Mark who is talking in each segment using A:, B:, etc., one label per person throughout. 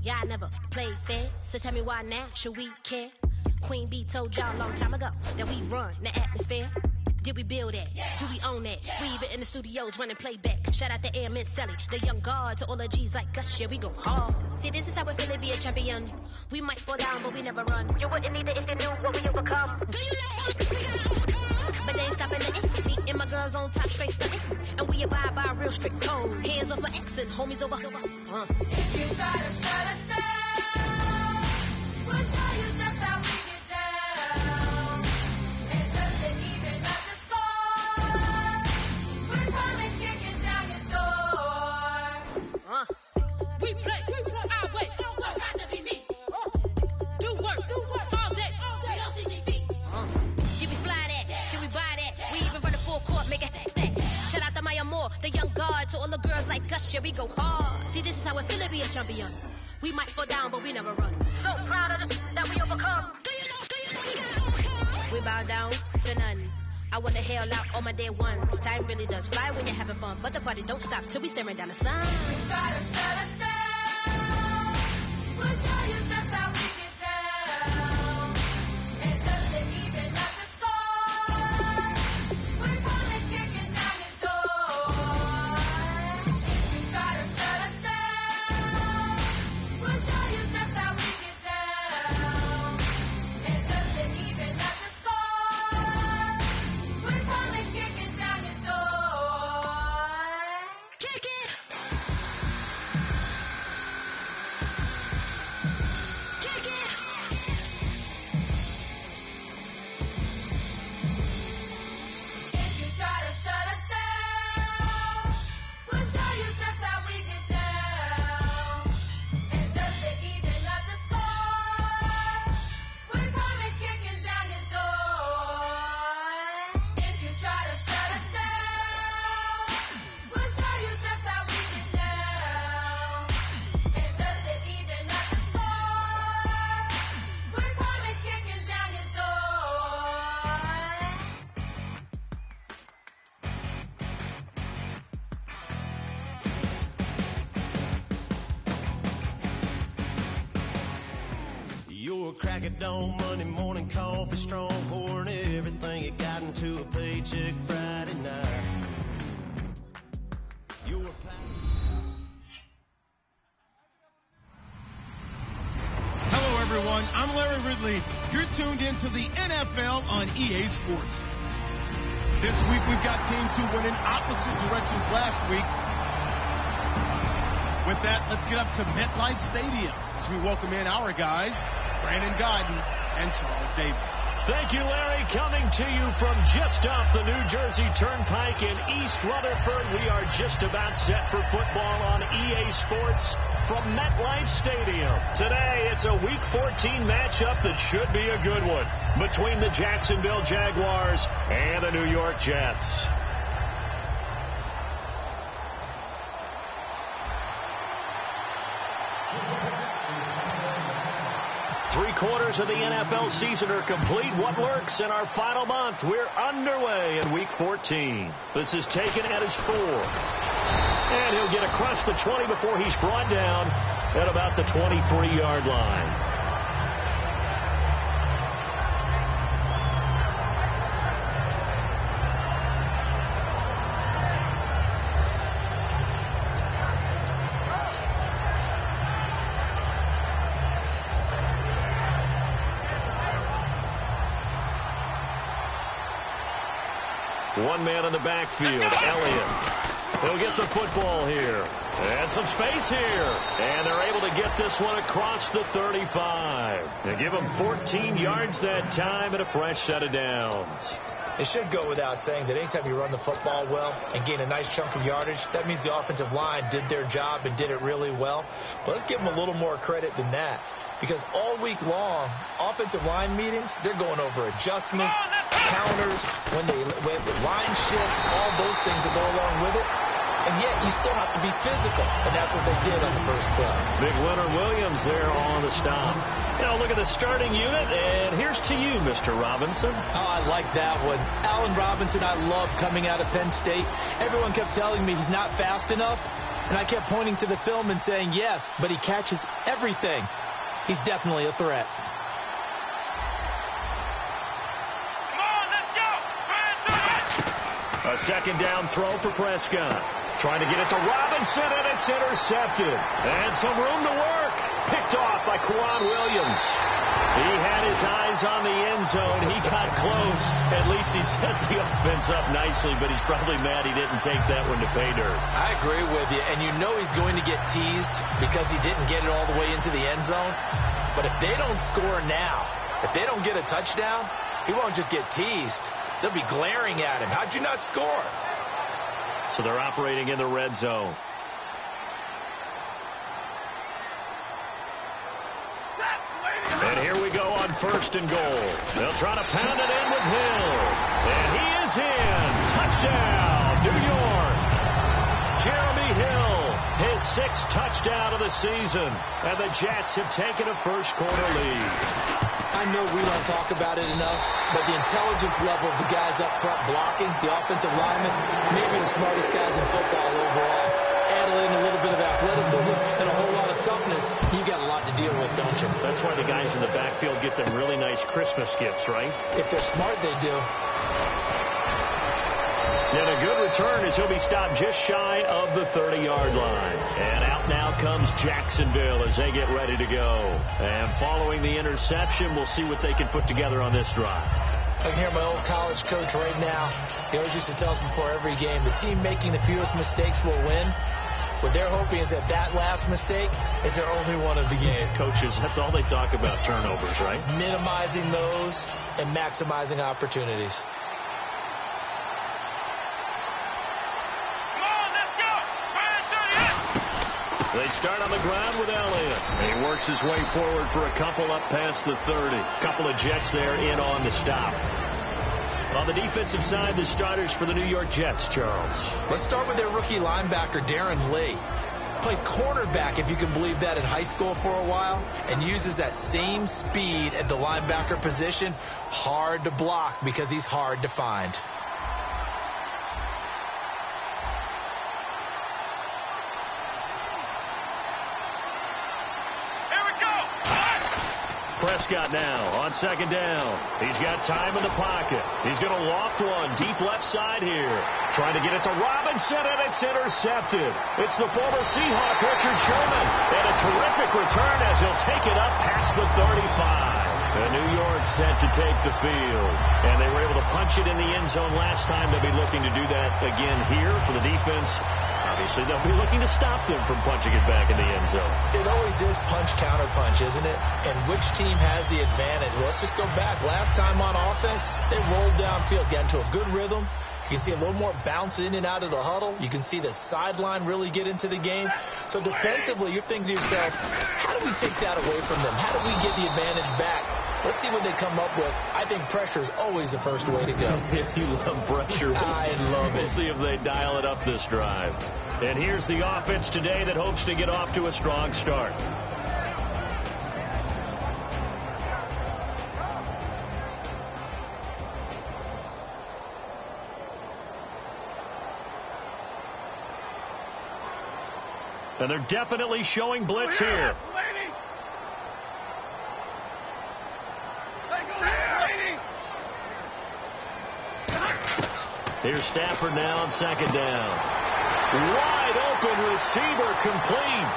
A: Yeah, I never played fair, so tell me why now should we care? Queen Bee told y'all a long time ago that we run the atmosphere. Did we build that? Yeah. Do we own that? Yeah. We even in the studios running playback. Shout out to Airman Sally, the young guard, to all the G's like us. Yeah, we go hard. See, this is how it feel to be a champion. We might fall down, but we never run. You wouldn't need it if you knew what we overcome. Do you know? But they ain't stopping nothing. Me and my girls on top, straight stunting. And we abide by a real strict code. Hands over X and homies over.
B: If you try to shut us down, we'll show you just how we get down. And just to even up the score, we're coming kicking down your door.
A: We play our way.
B: Don't got to be me.
A: Do work all day.
B: We don't see defeat.
A: Should we fly that? Should we buy that? We even run the full court, make it stack. Shout out to Maya Moore, the young guard, to all the girls like us. Yeah, we go hard. See, this is how it feel to be a champion. We might fall down, but we never run. So proud of that we overcome. Do you know? We bow down to none. I wanna hail out all my day ones. Time really does fly when you're having fun, but the party don't stop till we staring down the sun.
B: You try to shut us down, we'll show you just how we get down. And just to even up the score, we're coming kicking down your door. If you try to shut us down, we'll show you just how we get down. And just to even up the score, we're coming kicking down your door.
A: Kick it! Kick it!
B: If you try to shut us down, we'll show you just how we get down. And just to even up the score, we're coming kicking down your door. If you try to shut us down, we'll show you just how we get down. And just to even up the score, we're coming kicking down your door.
C: 'You're a crack at dawn, Monday morning coffee, strong, pouring everything you got into a paycheck Friday night. You're
D: Hello, everyone. I'm Larry Ridley. You're tuned into the NFL on EA Sports. This week, we've got teams who went in opposite directions last week. With that, let's get up to MetLife Stadium as we welcome in our guys, Brandon Godden and Charles Davis.
E: Thank you, Larry. Coming to you from just off the New Jersey Turnpike in East Rutherford. We are just about set for football on EA Sports from MetLife Stadium. Today, it's a Week 14 matchup that should be a good one between the Jacksonville Jaguars and the New York Jets. Three-quarters of the NFL season are complete. What lurks in our final month? We're underway in Week 14. This is taken at his 4. And he'll get across the 20 before he's brought down at about the 23-yard line. One man in the backfield, Elliott. He'll get the football here. And some space here. And they're able to get this one across the 35. They give him 14 yards that time and a fresh set of downs.
F: It should go without saying that anytime you run the football well and gain a nice chunk of yardage, that means the offensive line did their job and did it really well. But let's give them a little more credit than that. Because all week long, offensive line meetings, they're going over adjustments, counters, when line shifts, all those things that go along with it. And yet, you still have to be physical. And that's what they did on the first play.
E: Big Leonard Williams there on the stop. Now look at the starting unit, and here's to you, Mr. Robinson.
F: Oh, I like that one. Allen Robinson, I love coming out of Penn State. Everyone kept telling me he's not fast enough. And I kept pointing to the film and saying, yes, but he catches everything. He's definitely a threat.
E: A second down throw for Prescott. Trying to get it to Robinson, and it's intercepted. And some room to work. Picked off by Quan Williams. He had his eyes on the end zone. He got close. At least he set the offense up nicely, but he's probably mad he didn't take that one to pay dirt.
F: I agree with you, and you know he's going to get teased because he didn't get it all the way into the end zone. But if they don't score now, if they don't get a touchdown, he won't just get teased. They'll be glaring at him. How'd you not score?
E: So they're operating in the red zone. And here we go on 1st and goal. They'll try to pound it in with Hill. And he is in. Touchdown, New York. Jeremy Hill, his 6th touchdown of the season. And the Jets have taken a first-quarter lead.
F: I know we don't talk about it enough, but the intelligence level of the guys up front blocking, the offensive linemen, maybe the smartest guys in football overall. Add in a little bit of athleticism and a whole lot of toughness. You got a lot to deal with, don't you?
E: That's why the guys in the backfield get them really nice Christmas gifts, right?
F: If they're smart, they do.
E: And a good return as he'll be stopped just shy of the 30-yard line. And out now comes Jacksonville as they get ready to go. And following the interception, we'll see what they can put together on this drive.
F: I can hear my old college coach right now. He always used to tell us before every game, the team making the fewest mistakes will win. What they're hoping is that last mistake is their only one of the game.
E: Coaches, that's all they talk about, turnovers, right?
F: Minimizing those and maximizing opportunities.
E: They start on the ground with Elliott. He works his way forward for a couple up past the 30. Couple of Jets there in on the stop. On the defensive side, the starters for the New York Jets, Charles.
F: Let's start with their rookie linebacker, Darren Lee. Played cornerback, if you can believe that, in high school for a while, and uses that same speed at the linebacker position. Hard to block because he's hard to find.
E: Prescott now on 2nd down. He's got time in the pocket. He's going to loft one deep left side here. Trying to get it to Robinson, and it's intercepted. It's the former Seahawk, Richard Sherman. And a terrific return as he'll take it up past the 35. And New York set to take the field. And they were able to punch it in the end zone last time. They'll be looking to do that again here for the defense. Obviously, they'll be looking to stop them from punching it back in the end zone.
F: It always is punch, counter punch, isn't it? And which team has the advantage? Well, let's just go back. Last time on offense, they rolled downfield, got into a good rhythm. You can see a little more bounce in and out of the huddle. You can see the sideline really get into the game. So defensively, you're thinking to yourself, how do we take that away from them? How do we get the advantage back? Let's see what they come up with. I think pressure is always the first way to go.
E: If you love pressure,
F: I love it.
E: We'll see if they dial it up this drive. And here's the offense today that hopes to get off to a strong start. And they're definitely showing blitz here. Here's Stafford now on 2nd down. Wide open receiver complete.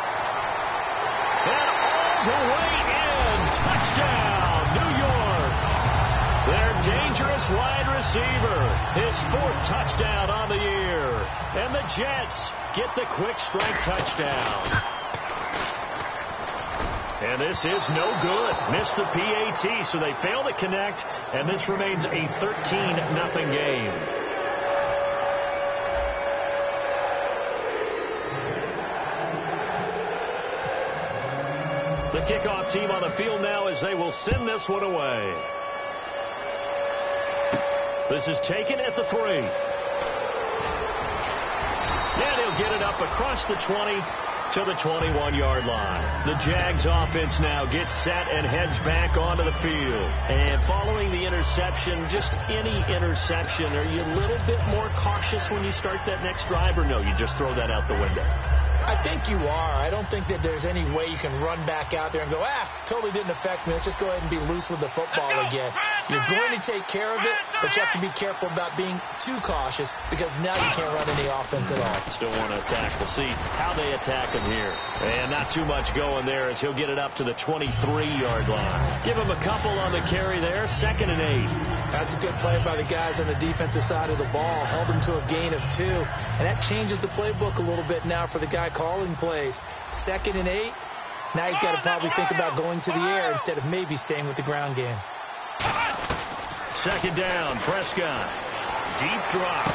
E: And all the way in. Touchdown, New York. Their dangerous wide receiver. His 4th touchdown on the year. And the Jets get the quick strike touchdown. And this is no good. Missed the PAT, so they fail to connect. And this remains a 13-0 game. The kickoff team on the field now as they will send this one away. This is taken at the 3. And he'll get it up across the 20 to the 21-yard line. The Jags offense now gets set and heads back onto the field. And following the interception, just any interception, are you a little bit more cautious when you start that next drive, or no, you just throw that out the window?
F: I think you are. I don't think that there's any way you can run back out there and go, totally didn't affect me. Let's just go ahead and be loose with the football again. You're going to take care of it, but you have to be careful about being too cautious because now you can't run any offense at all.
E: Still want to attack. We'll see how they attack him here. And not too much going there as he'll get it up to the 23-yard line. Give him a couple on the carry there. 2nd and 8.
F: That's a good play by the guys on the defensive side of the ball. Held them to a gain of 2. And that changes the playbook a little bit now for the guy calling plays. 2nd and 8. Now he's got to probably think about going to the air instead of maybe staying with the ground game.
E: 2nd down, Prescott. Deep drop.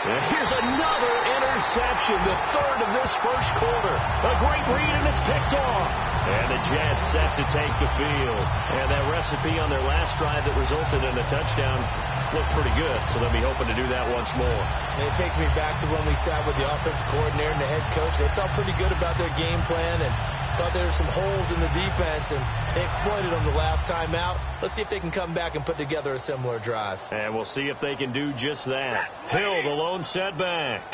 E: And here's another interception, the 3rd of this first quarter. A great read, and it's picked off. And the Jets set to take the field. And that recipe on their last drive that resulted in a touchdown looked pretty good, so they'll be hoping to do that once more.
F: And it takes me back to when we sat with the offensive coordinator and the head coach. They felt pretty good about their game plan and thought there were some holes in the defense, and they exploited them the last time out. Let's see if they can come back and put together a similar drive.
E: And we'll see if they can do just that. Hill, the lone setback.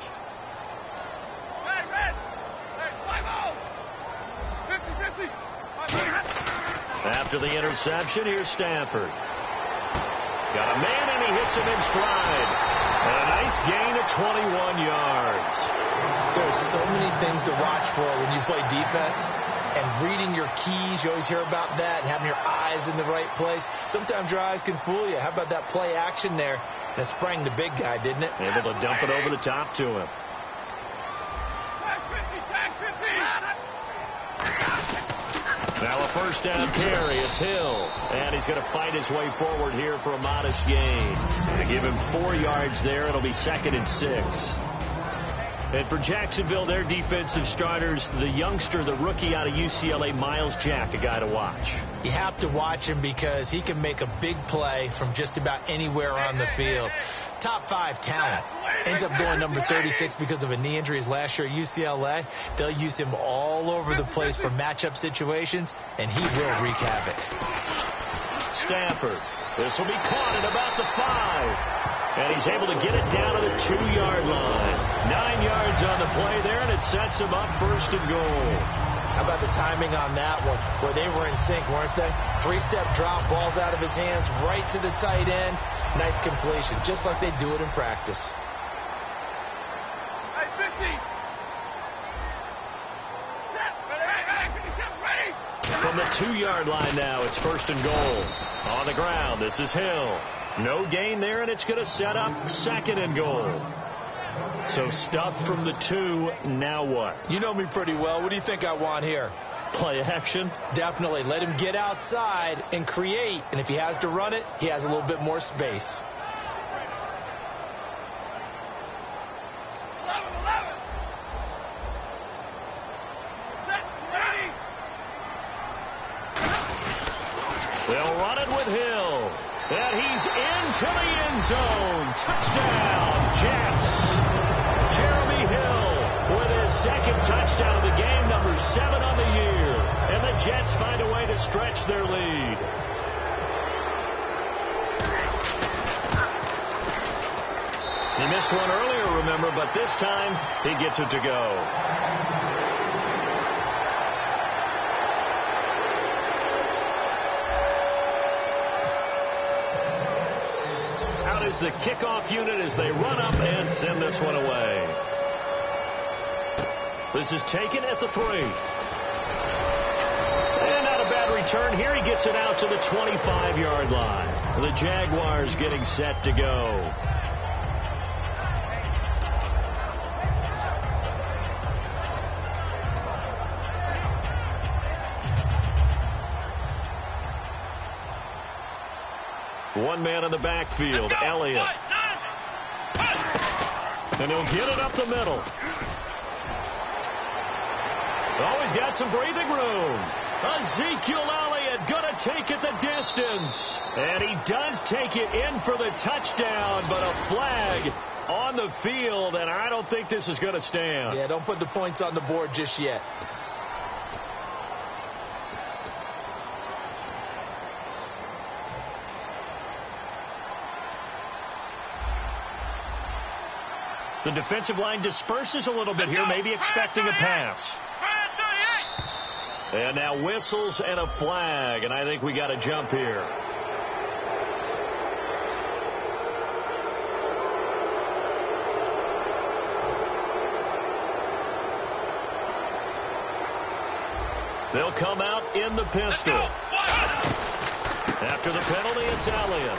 E: After the interception, here's Stafford. Got a man, and he hits him in stride. And a nice gain of 21 yards.
F: There's so many things to watch for when you play defense. And reading your keys, you always hear about that, and having your eyes in the right place. Sometimes your eyes can fool you. How about that play action there? And it sprang the big guy, didn't it?
E: Able to dump it over the top to him. Now a 1st down carry. It's Hill. And he's going to fight his way forward here for a modest gain. To give him 4 yards there, it'll be 2nd and 6. And for Jacksonville, their defensive starters, the youngster, the rookie out of UCLA, Miles Jack, a guy to watch.
F: You have to watch him because he can make a big play from just about anywhere on the field. Top 5 talent. Ends up going number 36 because of a knee injury his last year at UCLA. They'll use him all over the place for matchup situations, and he will wreak havoc.
E: Stafford. This will be caught at about the 5. And he's able to get it down to the 2-yard line. 9 yards on the play there, and it sets him up 1st and goal.
F: How about the timing on that one, where they were in sync, weren't they? 3-step drop, balls out of his hands, right to the tight end. Nice completion, just like they do it in practice.
E: From the 2-yard line now, it's 1st and goal. On the ground, this is Hill. No gain there, and it's going to set up 2nd and goal. So stuff from the 2. Now what?
F: You know me pretty well. What do you think I want here?
E: Play action?
F: Definitely. Let him get outside and create. And if he has to run it, he has a little bit more space.
E: They'll run it with Hill. And he's into the end zone. Touchdown, Jets. Jeremy Hill with his 2nd touchdown of the game, number 7 on the year. And the Jets find a way to stretch their lead. He missed one earlier, remember, but this time he gets it to go. Is the kickoff unit as they run up and send this one away. This is taken at the 3. And not a bad return here. He gets it out to the 25-yard line. The Jaguars getting set to go. One man in the backfield, Elliott. And he'll get it up the middle. Oh, he's got some breathing room. Ezekiel Elliott going to take it the distance. And he does take it in for the touchdown, but a flag on the field, and I don't think this is going to stand.
F: Yeah, don't put the points on the board just yet.
E: The defensive line disperses a little bit here, maybe expecting a pass. And now whistles and a flag, and I think we got a jump here. They'll come out in the pistol. After the penalty, it's Elliott.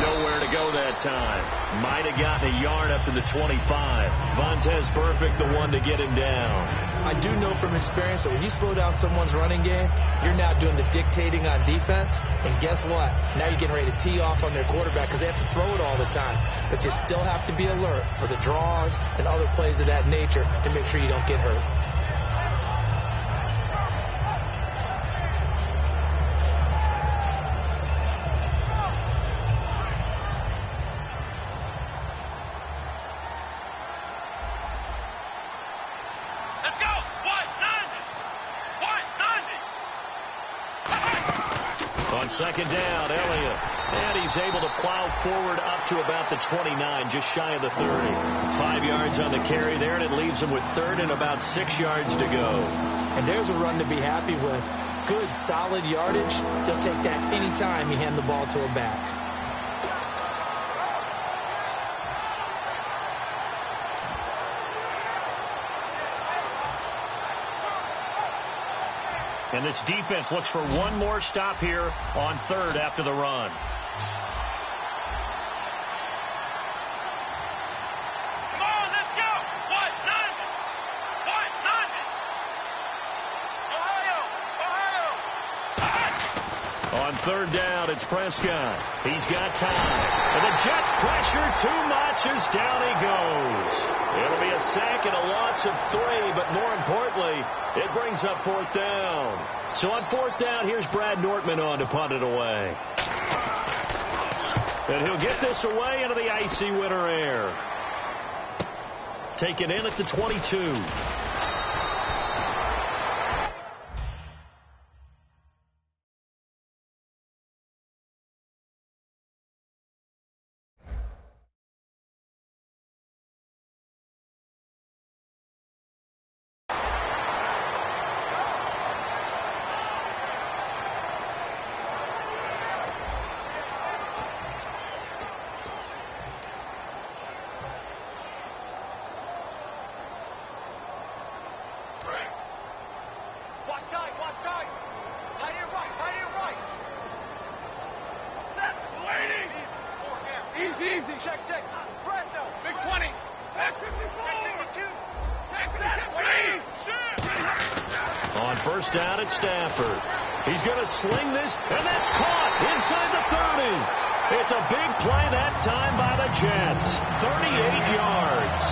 E: Nowhere to go that time. Might have gotten a yard up to the 25. Vontaze Burfict, the one to get him down.
F: I do know from experience that when you slow down someone's running game, you're now doing the dictating on defense. And guess what? Now you're getting ready to tee off on their quarterback because they have to throw it all the time. But you still have to be alert for the draws and other plays of that nature to make sure you don't get hurt.
E: Second down, Elliott. And he's able to plow forward up to about the 29, just shy of the 30. 5 yards on the carry there, and it leaves him with third and about 6 yards to go.
F: And there's a run to be happy with. Good, solid yardage. They'll take that any time you hand the ball to a back.
E: And this defense looks for one more stop here on third after the run.
G: Come on, let's go. What? Nothing. Ohio.
E: On third down, it's Prescott. He's got time. And the Jets pressure too much as down he goes. It'll be a sack and a loss of 3, but more importantly, it brings up fourth down. So on fourth down, here's Brad Nortman on to punt it away. And he'll get this away into the icy winter air. Taken in at the 22. On first down at Stafford. He's going to sling this, and that's caught inside the 30. It's a big play that time by the Jets. 38 yards.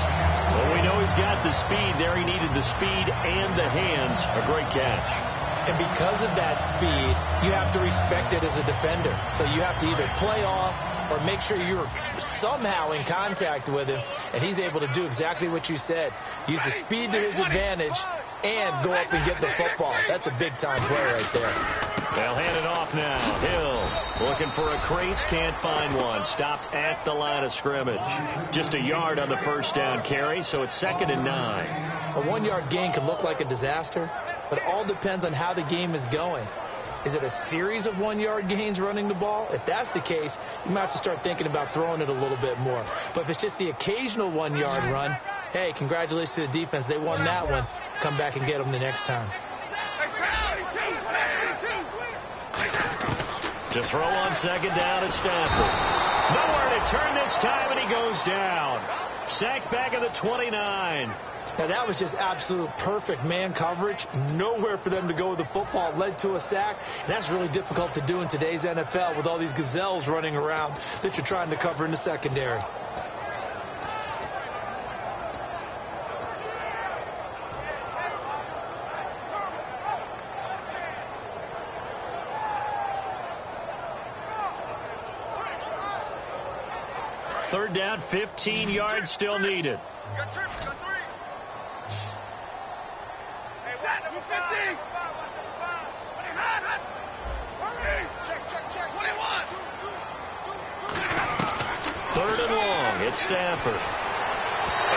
E: Well, we know he's got the speed there. He needed the speed and the hands. A great catch.
F: And because of that speed, you have to respect it as a defender. So you have to either play off or make sure you're somehow in contact with him, and he's able to do exactly what you said. Use the speed to his advantage and go up and get the football. That's a big-time play right there.
E: They'll hand it off now. Hill looking for a crease, can't find one. Stopped at the line of scrimmage. Just a yard on the first down carry, so it's 2nd and 9.
F: A 1-yard gain could look like a disaster, but it all depends on how the game is going. Is it a series of 1-yard gains running the ball? If that's the case, you might have to start thinking about throwing it a little bit more. But if it's just the occasional 1-yard run, hey, congratulations to the defense. They won that one. Come back and get them the next time.
E: To throw on second down at Stafford. Nowhere to turn this time, and he goes down. Sacked back at the 29.
F: Now, that was just absolute perfect man coverage. Nowhere for them to go with the football. It led to a sack. And that's really difficult to do in today's NFL with all these gazelles running around that you're trying to cover in the secondary.
E: Third down, 15 yards still needed. Third and long. It's Stafford.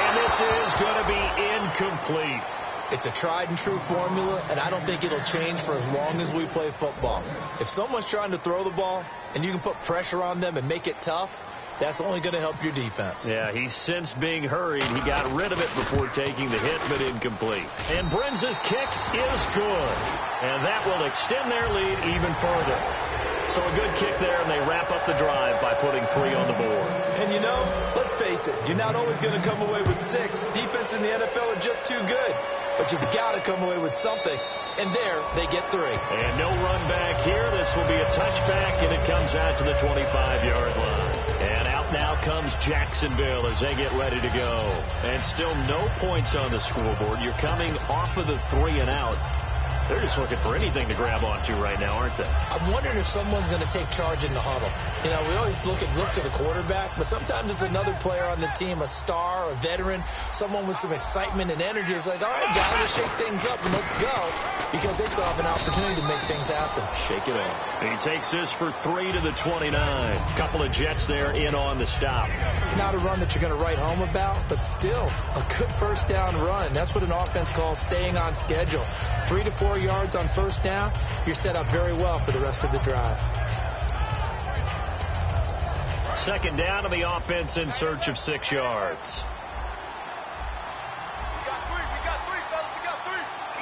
E: And this is going to be incomplete.
F: It's a tried and true formula, and I don't think it'll change for as long as we play football. If someone's trying to throw the ball and you can put pressure on them and make it tough, that's only going to help your defense.
E: Yeah, he sensed being hurried. He got rid of it before taking the hit, but incomplete. And Brenza's kick is good. And that will extend their lead even further. So a good kick there, and they wrap up the drive by putting 3 on the board.
F: And you know, let's face it, you're not always going to come away with 6. Defense in the NFL are just too good. But you've got to come away with something. And there, they get 3.
E: And no run back here. This will be a touchback, and it comes out to the 25-yard line. And out now comes Jacksonville as they get ready to go. And still no points on the scoreboard. You're coming off of the 3 and out. They're just looking for anything to grab onto right now, aren't they?
F: I'm wondering if someone's going to take charge in the huddle. You know, we always look to the quarterback, but sometimes it's another player on the team, a star, a veteran, someone with some excitement and energy. It's like, all right, guys, let's shake things up and let's go, because they still have an opportunity to make things happen.
E: Shake it up. He takes this for 3 to the 29. Couple of Jets there in on the stop.
F: Not a run that you're going to write home about, but still a good first down run. That's what an offense calls staying on schedule. 3 to 4 yards on first down, you're set up very well for the rest of the drive.
E: Second down to the offense in search of 6 yards.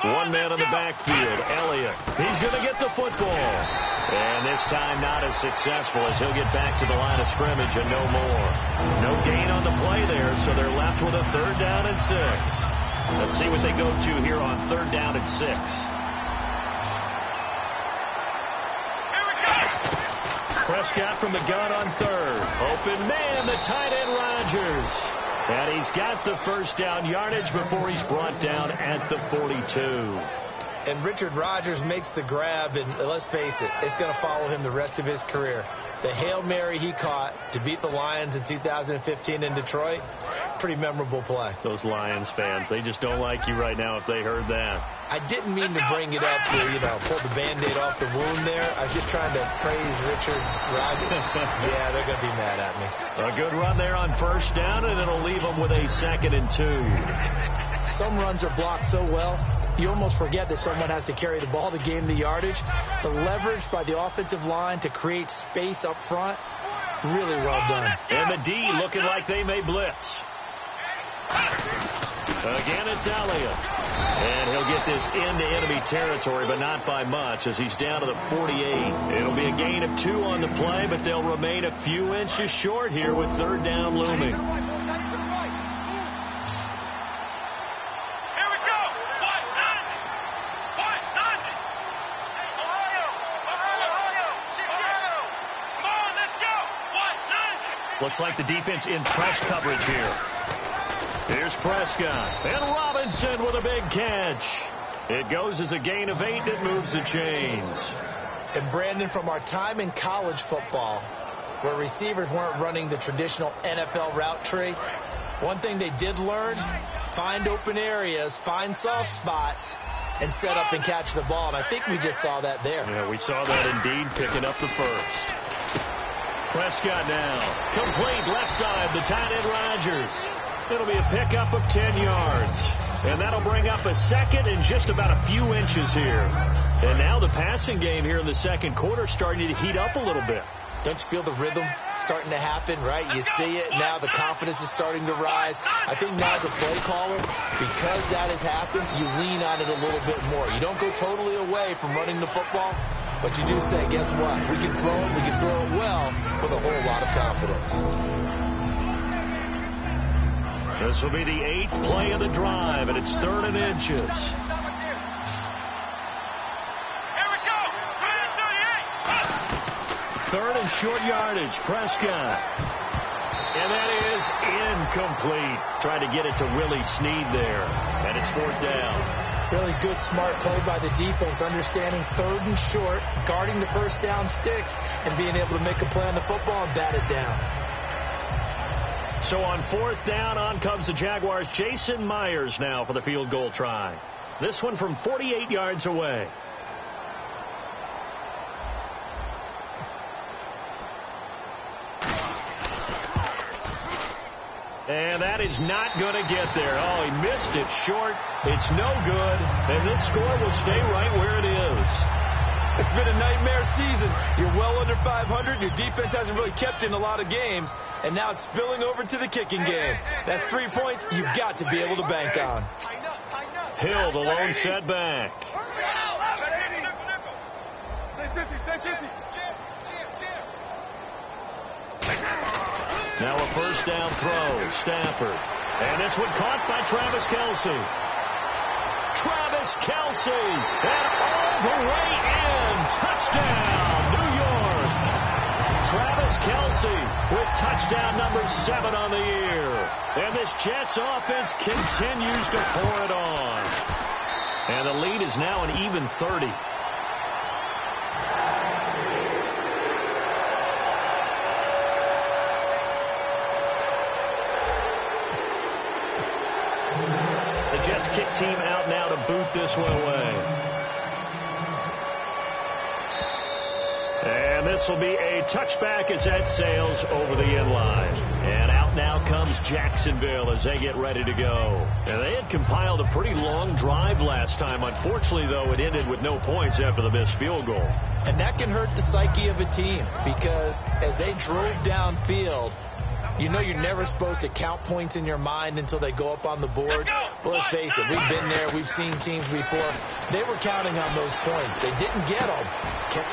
E: One man in the backfield, Elliott. He's going to get the football. And this time not as successful as he'll get back to the line of scrimmage and no more. No gain on the play there, so they're left with a 3rd down and 6. Let's see what they go to here on 3rd down and 6. Prescott from the gun on 3rd. Open man, the tight end Rodgers. And he's got the first down yardage before he's brought down at the 42.
F: And Richard Rodgers makes the grab, and let's face it, it's going to follow him the rest of his career. The Hail Mary he caught to beat the Lions in 2015 in Detroit, pretty memorable play.
E: Those Lions fans, they just don't like you right now if they heard that.
F: I didn't mean to bring it up to, pull the Band-Aid off the wound there. I was just trying to praise Richard Rodgers. Yeah, they're going to be mad at me.
E: A good run there on first down, and it'll leave them with a 2nd and 2.
F: Some runs are blocked so well, you almost forget that someone has to carry the ball to gain the yardage. The leverage by the offensive line to create space up front, really well done.
E: And the D looking like they may blitz. Again, it's Elliott. And he'll get this into enemy territory, but not by much, as he's down to the 48. It'll be a gain of 2 on the play, but they'll remain a few inches short here with 3rd down looming. Looks like the defense in press coverage here. Here's Prescott. And Robinson with a big catch. It goes as a gain of 8. It moves the chains.
F: And Brandon, from our time in college football, where receivers weren't running the traditional NFL route tree, one thing they did learn, find open areas, find soft spots, and set up and catch the ball. And I think we just saw that there.
E: Yeah, we saw that indeed, picking up the first. Prescott now. Complete left side, the tight end Rodgers. It'll be a pickup of 10 yards. And that'll bring up a 2nd and just about a few inches here. And now the passing game here in the 2nd quarter starting to heat up a little bit.
F: Don't you feel the rhythm starting to happen, right? You see it. Now the confidence is starting to rise. I think now as a play caller, because that has happened, you lean on it a little bit more. You don't go totally away from running the football, but you do say, guess what? We can throw it. We can throw it well with a whole lot of confidence.
E: This will be the 8th play of the drive, and it's 3rd and inches. Third and short yardage, Prescott. And that is incomplete. Trying to get it to Willie Snead there. And it's 4th down.
F: Really good, smart play by the defense, understanding 3rd and short, guarding the first down sticks, and being able to make a play on the football and bat it down.
E: So on 4th down, on comes the Jaguars' Jason Myers now for the field goal try. This one from 48 yards away. And that is not going to get there. Oh, he missed it short. It's no good. And this score will stay right where it is.
F: It's been a nightmare season. You're well under 500. Your defense hasn't really kept you in a lot of games. And now it's spilling over to the kicking game. That's 3 points you've got to be able to bank on.
E: Hill, the lone setback. Now a first down throw. Stafford. And this one caught by Travis Kelce. Travis Kelce. And all the way in. Touchdown, New York. Travis Kelce with touchdown number 7 on the year. And this Jets offense continues to pour it on. And the lead is now an even 30. The Jets kick team out now to boot this one away. And this will be a touchback as that sails over the end line. And out now comes Jacksonville as they get ready to go. And they had compiled a pretty long drive last time. Unfortunately, though, it ended with no points after the missed field goal.
F: And that can hurt the psyche of a team because as they drove downfield, you know you're never supposed to count points in your mind until they go up on the board. Well, let's face it, we've been there. We've seen teams before. They were counting on those points. They didn't get them.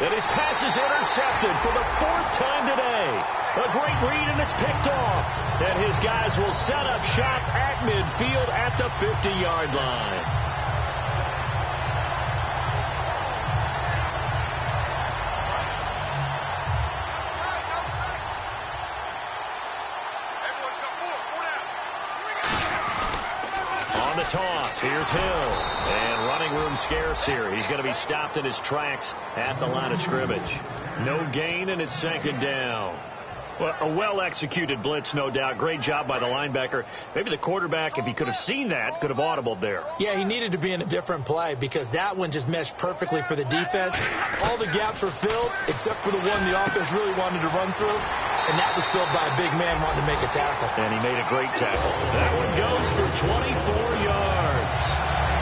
E: And his pass is intercepted for the 4th time today. A great read, and it's picked off. And his guys will set up shop at midfield at the 50-yard line. Toss. Here's Hill. And running room scarce here. He's going to be stopped in his tracks at the line of scrimmage. No gain, and it's 2nd down. Well, a well-executed blitz, no doubt. Great job by the linebacker. Maybe the quarterback, if he could have seen that, could have audibled there.
F: Yeah, he needed to be in a different play because that one just meshed perfectly for the defense. All the gaps were filled except for the one the offense really wanted to run through. And that was filled by a big man wanting to make a tackle.
E: And he made a great tackle. That one goes for 24 yards.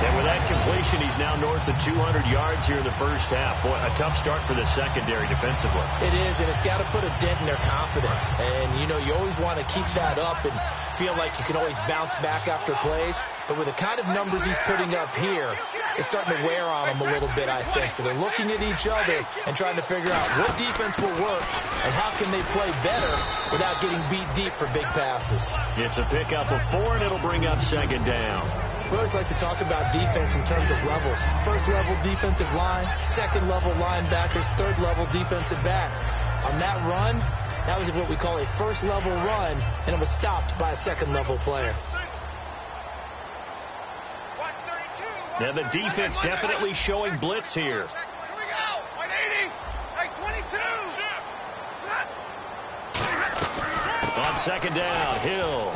E: And with that completion, he's now north of 200 yards here in the first half. Boy, a tough start for the secondary defensively.
F: It is, and it's got to put a dent in their confidence. And, you know, you always want to keep that up and feel like you can always bounce back after plays. But with the kind of numbers he's putting up here, it's starting to wear on them a little bit, I think. So they're looking at each other and trying to figure out what defense will work and how can they play better without getting beat deep for big passes.
E: It's a pickup of 4, and it'll bring up 2nd down.
F: We always like to talk about defense in terms of levels. First level defensive line, second level linebackers, third level defensive backs. On that run, that was what we call a first level run, and it was stopped by a second level player.
E: Now the defense definitely showing blitz here.
G: Here we go. 180. Hey, 22.
E: On 2nd down, Hill.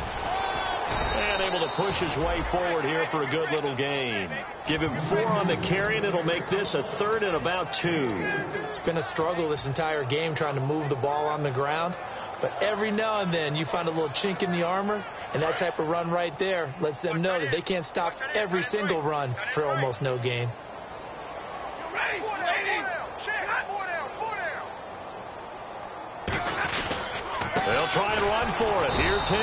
E: And able to push his way forward here for a good little gain. Give him 4 on the carry, and it'll make this a 3rd and about 2.
F: It's been a struggle this entire game trying to move the ball on the ground. But every now and then you find a little chink in the armor, and that type of run right there lets them know that they can't stop every single run for almost no gain.
E: They'll try and run for it. Here's Hill.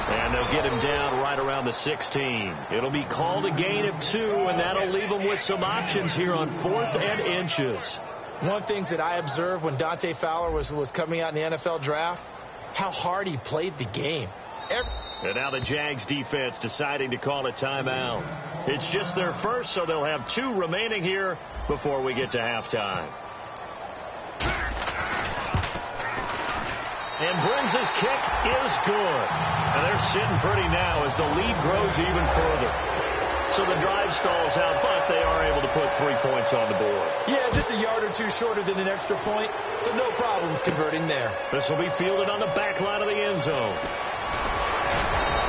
E: And they'll get him down right around the 16. It'll be called a gain of 2, and that'll leave them with some options here on 4th and inches.
F: One of the things that I observed when Dante Fowler was coming out in the NFL draft, how hard he played the game.
E: And now the Jags defense deciding to call a timeout. It's just their first, so they'll have 2 remaining here before we get to halftime. And Brins' kick is good. And they're sitting pretty now as the lead grows even further. So the drive stalls out, but they are able to put 3 points on the board.
F: Yeah, just a yard or 2 shorter than an extra point. So no problems converting there.
E: This will be fielded on the back line of the end zone.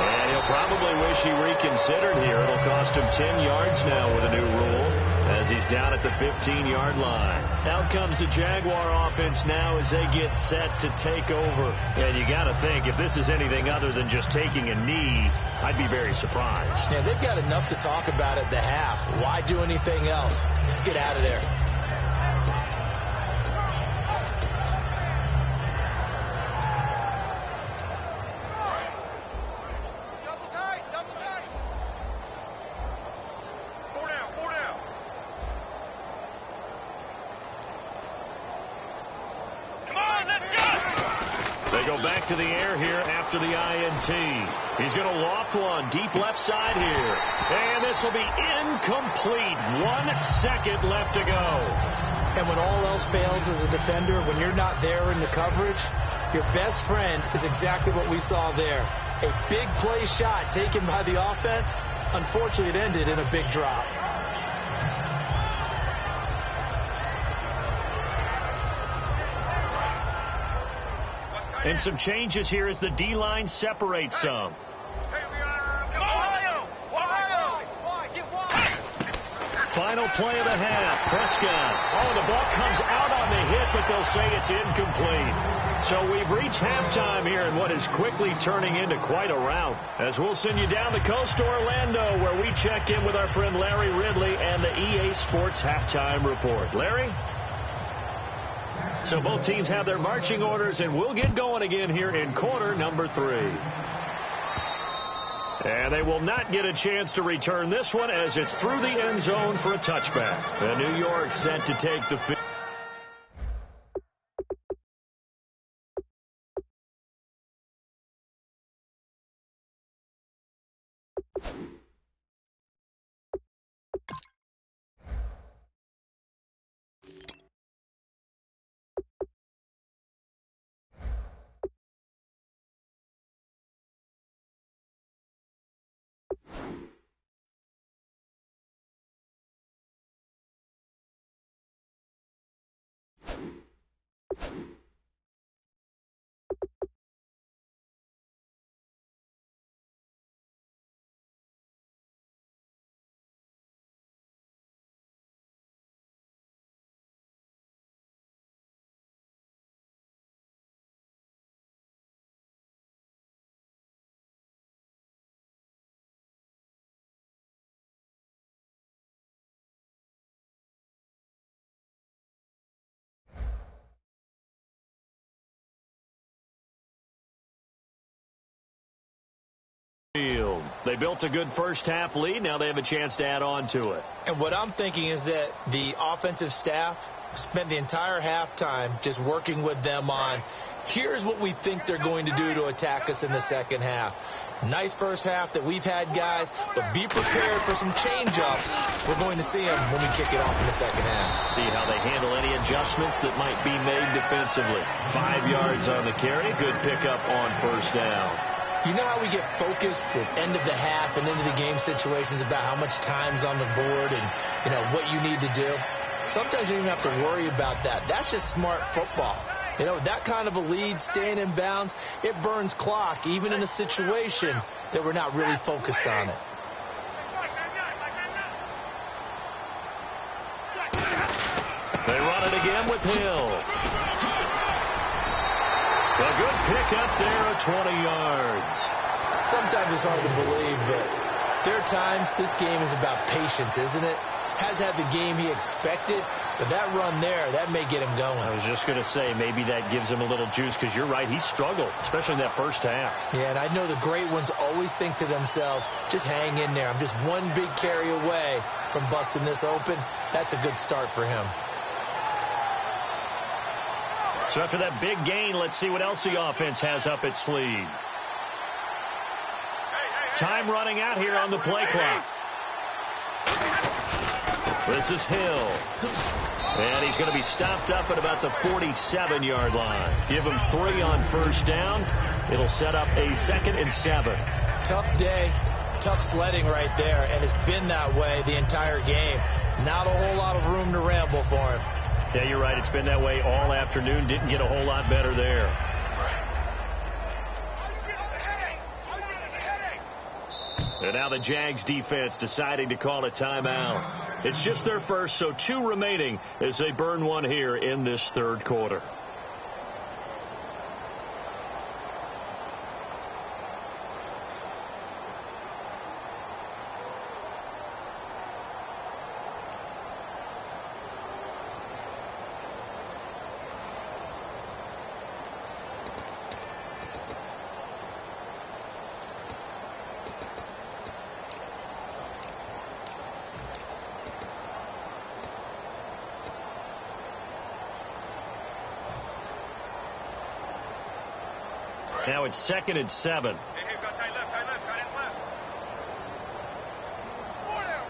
E: And he'll probably wish he reconsidered here. It'll cost him 10 yards now with a new rule, as he's down at the 15-yard line. Out comes the Jaguar offense now as they get set to take over. And you got to think, if this is anything other than just taking a knee, I'd be very surprised.
F: Yeah, they've got enough to talk about at the half. Why do anything else? Just get out of there.
E: Back to the air here after the INT. He's going to loft one deep left side here. And this will be incomplete. 1 second left to go.
F: And when all else fails as a defender, when you're not there in the coverage, your best friend is exactly what we saw there. A big play shot taken by the offense. Unfortunately, it ended in a big drop.
E: And some changes here as the D-line separates some. Final play of the half. Prescott. Oh, the ball comes out on the hit, but they'll say it's incomplete. So we've reached halftime here in what is quickly turning into quite a rout. As we'll send you down the coast to Orlando, where we check in with our friend Larry Ridley and the EA Sports Halftime Report. Larry? So both teams have their marching orders, and we'll get going again here in quarter number 3. And they will not get a chance to return this one as it's through the end zone for a touchback. The New York set to take the field. They built a good first half lead. Now they have a chance to add on to it.
F: And what I'm thinking is that the offensive staff spent the entire halftime just working with them on, here's what we think they're going to do to attack us in the second half. Nice first half that we've had, guys, but be prepared for some change-ups. We're going to see them when we kick it off in the second half.
E: See how they handle any adjustments that might be made defensively. 5 yards on the carry. Good pickup on first down.
F: You know how we get focused at end of the half and into the game situations about how much time's on the board and, you know, what you need to do? Sometimes you don't even have to worry about that. That's just smart football. You know, that kind of a lead, staying in bounds, it burns clock, even in a situation that we're not really focused on it.
E: They run it again with Hill. A good pickup there at 20 yards.
F: Sometimes it's hard to believe, but there are times this game is about patience, isn't it? Has had the game he expected, but that run there, that may get him going.
E: I was just going to say, maybe that gives him a little juice, because you're right, he struggled, especially in that first half.
F: Yeah, and I know the great ones always think to themselves, just hang in there. I'm just one big carry away from busting this open. That's a good start for him.
E: So after that big gain, let's see what else the offense has up its sleeve. Time running out here on the play clock. This is Hill. And he's going to be stopped up at about the 47-yard line. Give him 3 on first down. It'll set up a 2nd and 7.
F: Tough day, tough sledding right there, and it's been that way the entire game. Not a whole lot of room to ramble for him.
E: Yeah, you're right. It's been that way all afternoon. Didn't get a whole lot better there. And now the Jags defense deciding to call a timeout. It's just their first, so 2 remaining as they burn one here in this third quarter. Now it's 2nd and 7.
G: Hey, got tight left, got in left. 4 down.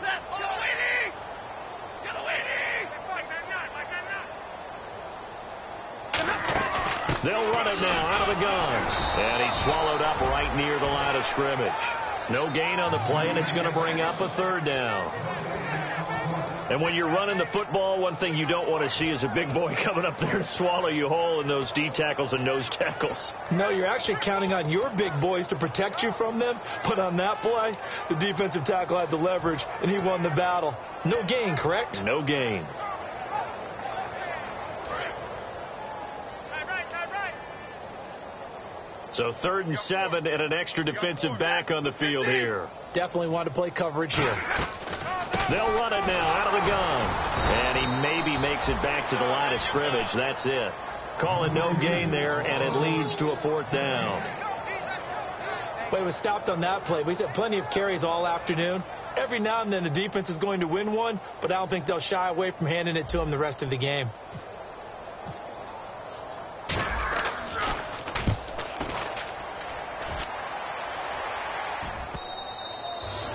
G: Let's go, Eddie! Get away, Eddie!
E: They'll run it now out of the gun. And he's swallowed up right near the line of scrimmage. No gain on the play, and it's going to bring up a 3rd down. And when you're running the football, one thing you don't want to see is a big boy coming up there and swallow you whole in those D tackles and nose tackles.
F: No, you're actually counting on your big boys to protect you from them. But on that play, the defensive tackle had the leverage, and he won the battle. No gain, correct?
E: No gain. So 3rd and 7 and an extra defensive back on the field here.
F: Definitely want to play coverage here.
E: They'll run it now out of the gun. And he maybe makes it back to the line of scrimmage. That's it. Call it no gain there, and it leads to a 4th down.
F: But it was stopped on that play. We've had plenty of carries all afternoon. Every now and then the defense is going to win one, but I don't think they'll shy away from handing it to him the rest of the game.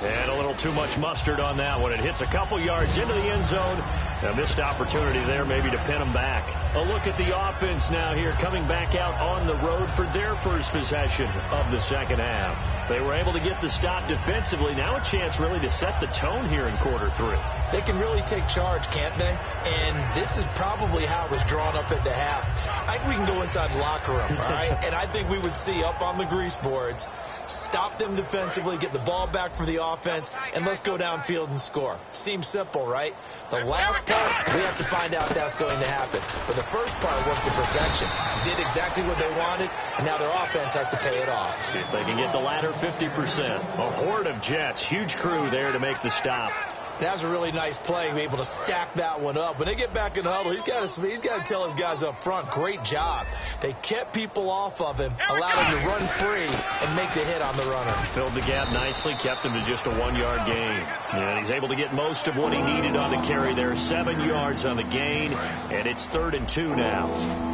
E: And a little too much mustard on that one. It hits a couple yards into the end zone. A missed opportunity there maybe to pin them back. A look at the offense now here coming back out on the road for their first possession of the second half. They were able to get the stop defensively. Now a chance really to set the tone here in quarter 3.
F: They can really take charge, can't they? And this is probably how it was drawn up at the half. I think we can go inside the locker room, all right? And I think we would see up on the grease boards, stop them defensively, get the ball back for the offense, and let's go downfield and score. Seems simple, right? The last part, we have to find out if that's going to happen. But the first part was to perfection. Did exactly what they wanted, and now their offense has to pay it off.
E: See if they can get the latter 50%. A horde of Jets. Huge crew there to make the stop.
F: That was a really nice play, able to stack that one up. When they get back in the huddle, he's got to tell his guys up front, great job. They kept people off of him, allowed him to run free and make the hit on the runner.
E: Filled the gap nicely, kept him to just a 1-yard gain. And he's able to get most of what he needed on the carry there. 7 yards on the gain, and it's 3rd and 2 now.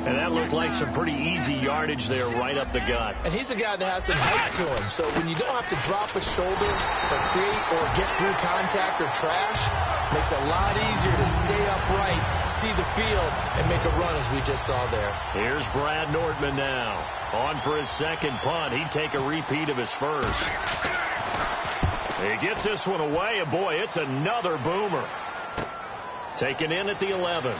E: And that looked like some pretty easy yardage there right up the gut.
F: And he's a guy that has some height to him. So when you don't have to drop a shoulder or create or get through contact or trash, makes it a lot easier to stay upright, see the field, and make a run as we just saw there.
E: Here's Brad Nordman now. On for his second punt. He'd take a repeat of his first. He gets this one away, and boy, it's another boomer. Taken in at the 11.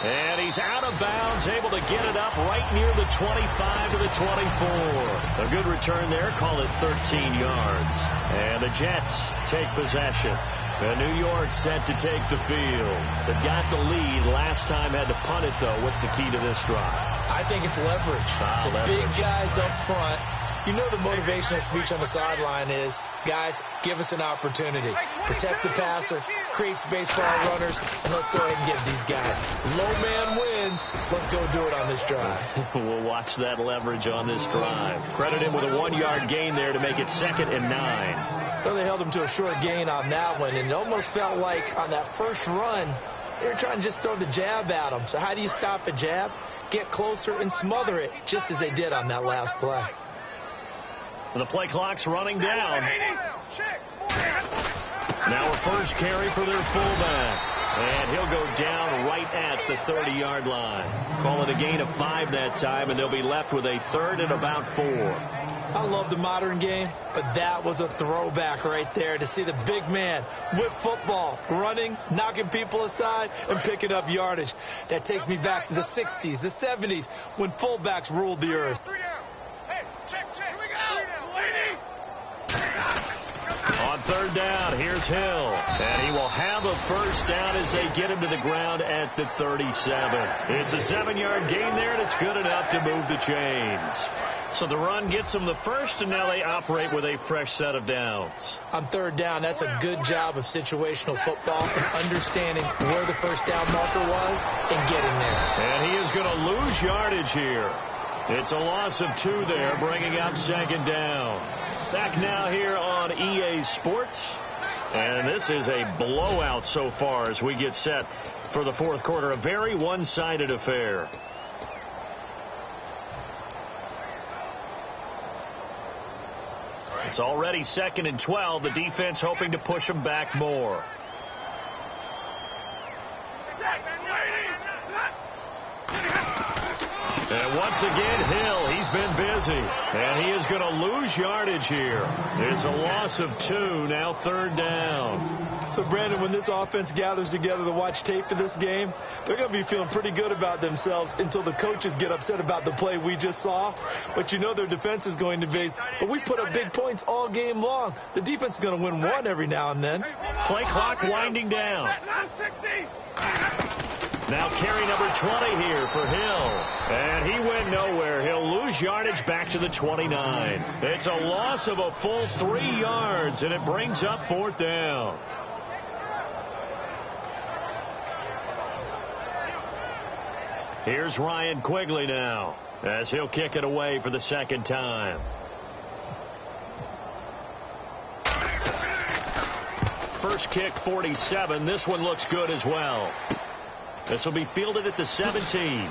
E: And he's out of bounds, able to get it up right near the 25 to the 24. A good return there, call it 13 yards. And the Jets take possession. New York set to take the field. They've got the lead. Last time had to punt it, though. What's the key to this drive?
F: I think it's leverage. The big guys up front. You know the motivational speech on the sideline is, guys, give us an opportunity. Protect the passer, create space for our runners, and let's go ahead and give these guys. Low man wins. Let's go do it on this drive.
E: We'll watch that leverage on this drive. Credit him with a 1-yard gain there to make it 2nd and 9.
F: Well, they held him to a short gain on that one, and it almost felt like on that first run, they were trying to just throw the jab at him. So how do you stop a jab? Get closer and smother it, just as they did on that last play.
E: The play clock's running down. Now a first carry for their fullback. And he'll go down right at the 30-yard line. Call it a gain of 5 that time, and they'll be left with a 3rd and about 4.
F: I love the modern game, but that was a throwback right there to see the big man with football, running, knocking people aside, and picking up yardage. That takes me back to the 60s, the 70s, when fullbacks ruled the earth.
G: 3 down. Hey, check. Here we go. 3 down.
E: third down. Here's Hill. And he will have a first down as they get him to the ground at the 37. It's a 7-yard gain there, and it's good enough to move the chains. So the run gets them the first, and now they operate with a fresh set of downs.
F: On third down, that's a good job of situational football and understanding where the first down marker was and getting there.
E: And he is going to lose yardage here. It's a loss of 2 there, bringing up second down. Back now here on EA Sports. And this is a blowout so far as we get set for the fourth quarter. A very one-sided affair. It's already 2nd and 12. The defense hoping to push them back more. And once again, Hill, he's been busy. And he is going to lose yardage here. It's a loss of 2, now third down.
F: So, Brandon, when this offense gathers together to watch tape for this game, they're going to be feeling pretty good about themselves until the coaches get upset about the play we just saw. But you know their defense is going to be, but we put up big points all game long. The defense is going to win one every now and then.
E: Play clock winding down. Now carry number 20 here for Hill. And he went nowhere. He'll lose yardage back to the 29. It's a loss of a full 3 yards, and it brings up fourth down. Here's Ryan Quigley now as he'll kick it away for the second time. First kick, 47. This one looks good as well. This will be fielded at the 17.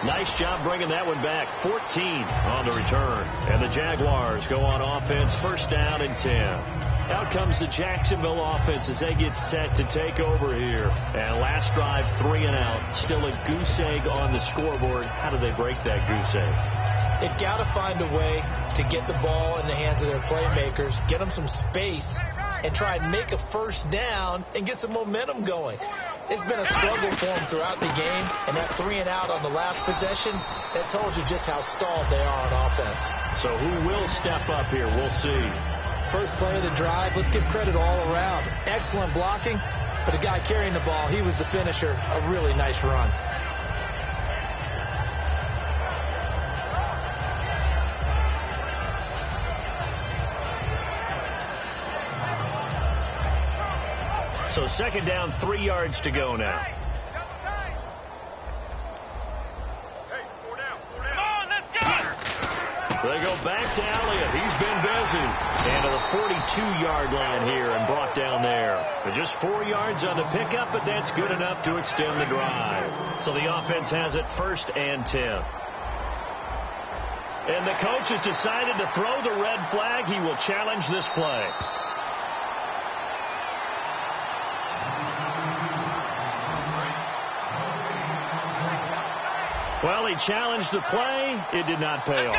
E: Nice job bringing that one back. 14 on the return. And the Jaguars go on offense, first down and 10. Out comes the Jacksonville offense as they get set to take over here. And last drive, 3 and out. Still a goose egg on the scoreboard. How do they break that goose egg?
F: They've got to find a way to get the ball in the hands of their playmakers, get them some space, and try and make a first down and get some momentum going. It's been a struggle for them throughout the game, and that 3 and out on the last possession, that told you just how stalled they are on offense.
E: So who will step up here? We'll see.
F: First play of the drive, let's give credit all around. Excellent blocking, but the guy carrying the ball, he was the finisher. A really nice run.
E: So second down, 3 yards to go now. They go back to Elliott. He's been busy. And to the 42-yard line here and brought down there. But just 4 yards on the pickup, but that's good enough to extend the drive. So the offense has it first and 10. And the coach has decided to throw the red flag. He will challenge this play. Well, he challenged the play. It did not pay off.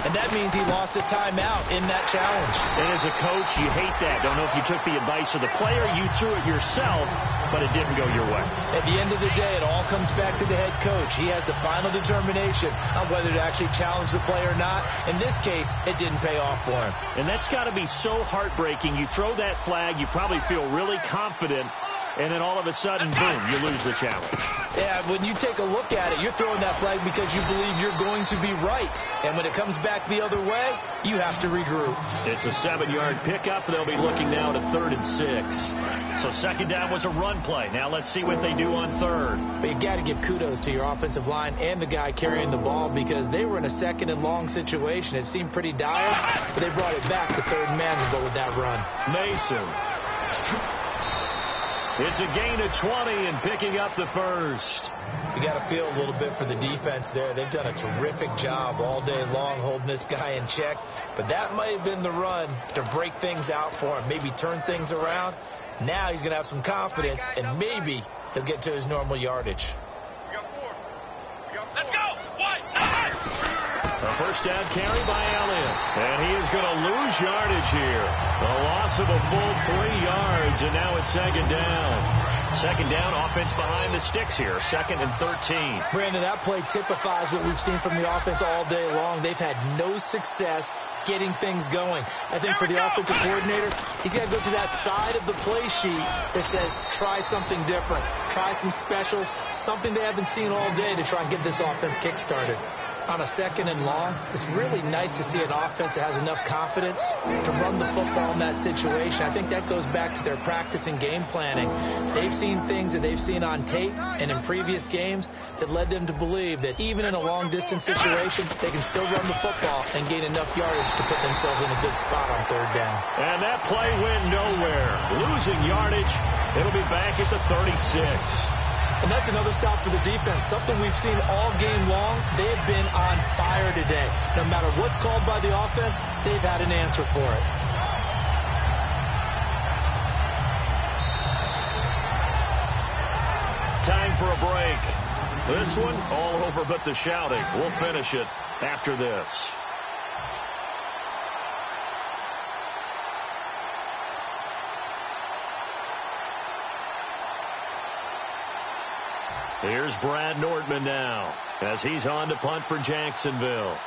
F: And that means he lost a timeout in that challenge.
E: And as a coach, you hate that. Don't know if you took the advice of the player, you threw it yourself, but it didn't go your way.
F: At the end of the day, it all comes back to the head coach. He has the final determination on whether to actually challenge the play or not. In this case, it didn't pay off for him.
E: And that's got to be so heartbreaking. You throw that flag, you probably feel really confident, and then all of a sudden, boom, you lose the challenge.
F: Yeah, when you take a look at it, you're throwing that flag because you believe you're going to be right. And when it comes back the other way, you have to regroup.
E: It's a 7-yard pickup. They'll be looking now to 3rd and 6. So second down was a run play. Now let's see what they do on third.
F: But you got to give kudos to your offensive line and the guy carrying the ball because they were in a 2nd and long situation. It seemed pretty dire, but they brought it back to 3rd and manageable with that run.
E: Mason. It's a gain of 20 and picking up the first.
F: You got to feel a little bit for the defense there. They've done a terrific job all day long holding this guy in check. But that might have been the run to break things out for him, maybe turn things around. Now he's going to have some confidence, and maybe he'll get to his normal yardage.
G: Let's go!
E: A first down carry by Elliott. And he is going to lose yardage here. A loss of a full 3 yards, and now it's second down. Second down, offense behind the sticks here. 2nd and 13.
F: Brandon, that play typifies what we've seen from the offense all day long. They've had no success getting things going. I think for the offensive coordinator, he's got to go to that side of the play sheet that says try something different, try some specials, something they haven't seen all day to try and get this offense kick-started. On a 2nd and long, it's really nice to see an offense that has enough confidence to run the football in that situation. I think that goes back to their practice and game planning. They've seen things that they've seen on tape and in previous games that led them to believe that even in a long-distance situation, they can still run the football and gain enough yardage to put themselves in a good spot on 3rd down.
E: And that play went nowhere. Losing yardage, it'll be back at the 36.
F: And that's another stop for the defense, something we've seen all game long. They have been on fire today. No matter what's called by the offense, they've had an answer for it.
E: Time for a break. This one, all over but the shouting. We'll finish it after this. Here's Brad Nordman now as he's on to punt for Jacksonville.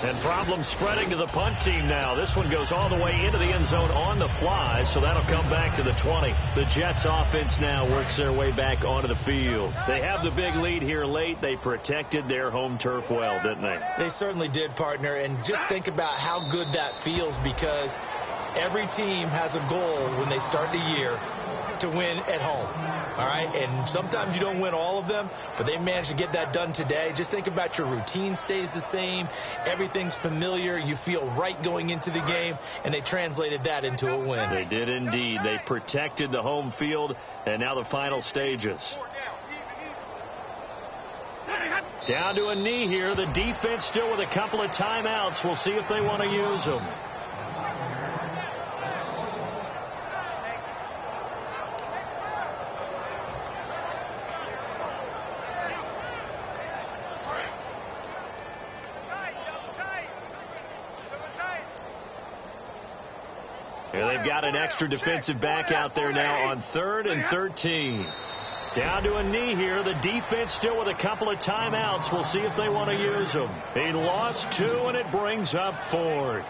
E: And problems spreading to the punt team now. This one goes all the way into the end zone on the fly, so that'll come back to the 20. The Jets offense now works their way back onto the field. They have the big lead here late. They protected their home turf well, didn't they?
F: They certainly did, partner. And just think about how good that feels, because every team has a goal when they start the year to win at home. All right, and sometimes you don't win all of them, but they managed to get that done today. Just think about your routine stays the same. Everything's familiar. You feel right going into the game, and they translated that into a win.
E: They did indeed. They protected the home field, and now the final stages. Down to a knee here. The defense still with a couple of timeouts. We'll see if they want to use them. Here they've got an extra defensive back out there now on 3rd and 13. Down to a knee here. The defense still with a couple of timeouts. We'll see if they want to use them. He lost 2, and it brings up 4th.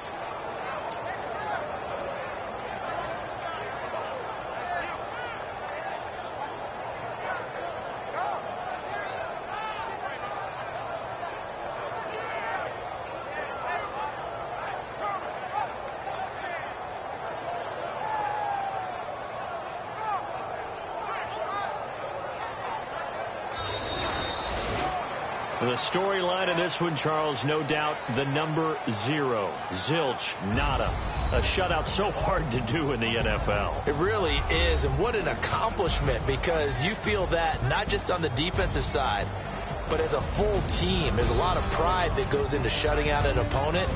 E: The storyline of this one, Charles, no doubt the number 0. Zilch, nada. A shutout so hard to do in the NFL.
F: It really is, and what an accomplishment, because you feel that not just on the defensive side, but as a full team. There's a lot of pride that goes into shutting out an opponent.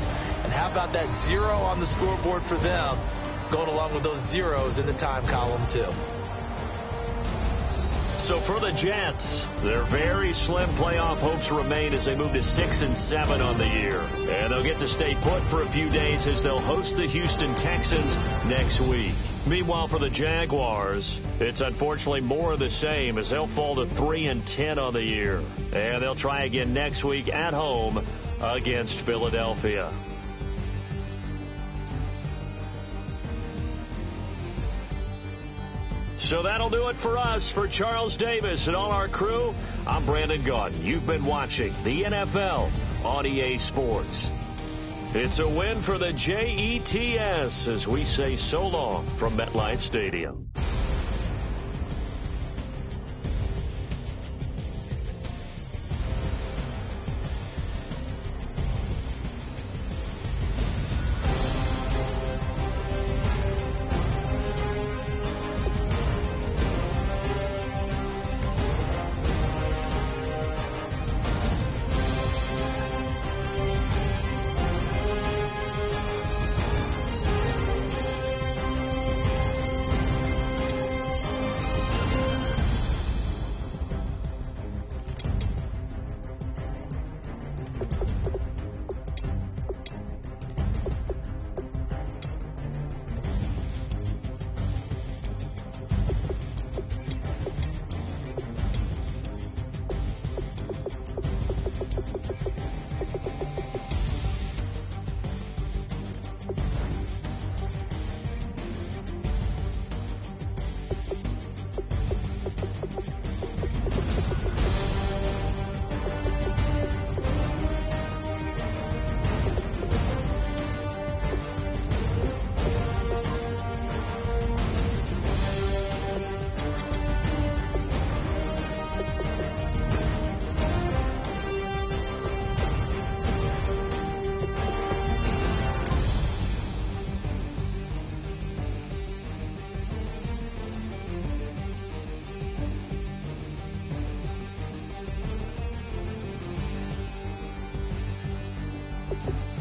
F: And how about that 0 on the scoreboard for them, going along with those zeros in the time column, too.
E: So for the Jets, their very slim playoff hopes remain as they move to 6 and 7 on the year. And they'll get to stay put for a few days as they'll host the Houston Texans next week. Meanwhile, for the Jaguars, it's unfortunately more of the same as they'll fall to 3 and 10 on the year. And they'll try again next week at home against Philadelphia. So that'll do it for us. For Charles Davis and all our crew, I'm Brandon Gaudin. You've been watching the NFL on EA Sports. It's a win for the Jets as we say so long from MetLife Stadium.
B: Bye.